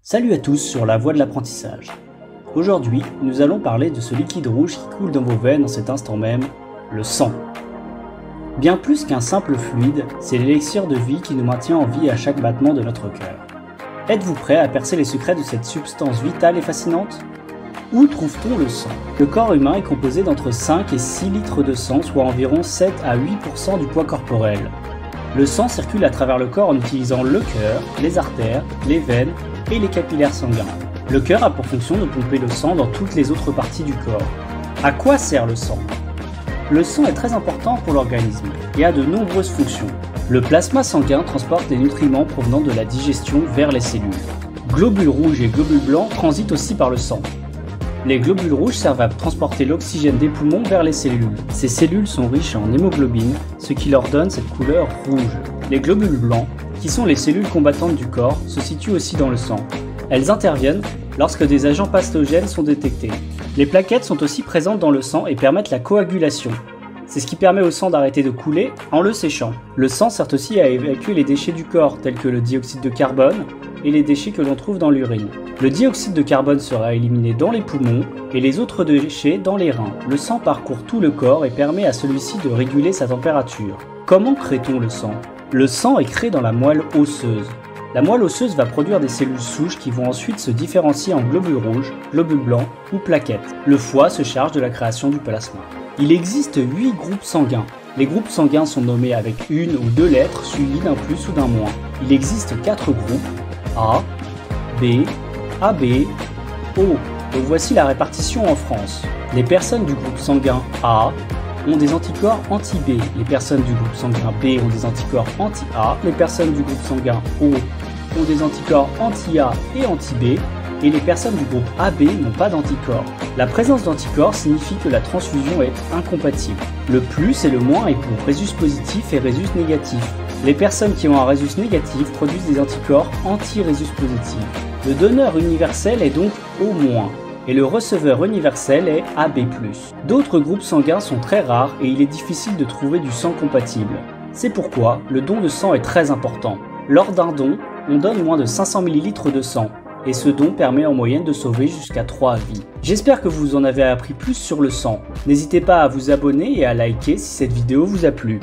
Salut à tous sur la voie de l'apprentissage. Aujourd'hui, nous allons parler de ce liquide rouge qui coule dans vos veines en cet instant même, le sang. Bien plus qu'un simple fluide, c'est l'élixir de vie qui nous maintient en vie à chaque battement de notre cœur. Êtes-vous prêt à percer les secrets de cette substance vitale et fascinante? Où trouve-t-on le sang? Le corps humain est composé d'entre 5 et 6 litres de sang, soit environ 7 à 8% du poids corporel. Le sang circule à travers le corps en utilisant le cœur, les artères, les veines et les capillaires sanguins. Le cœur a pour fonction de pomper le sang dans toutes les autres parties du corps. À quoi sert le sang? Le sang est très important pour l'organisme et a de nombreuses fonctions. Le plasma sanguin transporte les nutriments provenant de la digestion vers les cellules. Globules rouges et globules blancs transitent aussi par le sang. Les globules rouges servent à transporter l'oxygène des poumons vers les cellules. Ces cellules sont riches en hémoglobine, ce qui leur donne cette couleur rouge. Les globules blancs, qui sont les cellules combattantes du corps, se situent aussi dans le sang. Elles interviennent lorsque des agents pathogènes sont détectés. Les plaquettes sont aussi présentes dans le sang et permettent la coagulation. C'est ce qui permet au sang d'arrêter de couler en le séchant. Le sang sert aussi à évacuer les déchets du corps, tels que le dioxyde de carbone et les déchets que l'on trouve dans l'urine. Le dioxyde de carbone sera éliminé dans les poumons et les autres déchets dans les reins. Le sang parcourt tout le corps et permet à celui-ci de réguler sa température. Comment crée-t-on le sang? Le sang est créé dans la moelle osseuse. La moelle osseuse va produire des cellules souches qui vont ensuite se différencier en globules rouges, globules blancs ou plaquettes. Le foie se charge de la création du plasma. Il existe 8 groupes sanguins. Les groupes sanguins sont nommés avec une ou deux lettres suivies d'un plus ou d'un moins. Il existe 4 groupes, A, B, AB, O. Donc voici la répartition en France. Les personnes du groupe sanguin A ont des anticorps anti-B. Les personnes du groupe sanguin B ont des anticorps anti-A. Les personnes du groupe sanguin O ont des anticorps anti-A et anti-B. Et les personnes du groupe AB n'ont pas d'anticorps. La présence d'anticorps signifie que la transfusion est incompatible. Le plus et le moins est pour rhésus positif et rhésus négatif. Les personnes qui ont un rhésus négatif produisent des anticorps anti-rhésus positif. Le donneur universel est donc O-, et le receveur universel est AB+. D'autres groupes sanguins sont très rares et il est difficile de trouver du sang compatible. C'est pourquoi le don de sang est très important. Lors d'un don, on donne moins de 500 ml de sang. Et ce don permet en moyenne de sauver jusqu'à 3 vies. J'espère que vous en avez appris plus sur le sang. N'hésitez pas à vous abonner et à liker si cette vidéo vous a plu.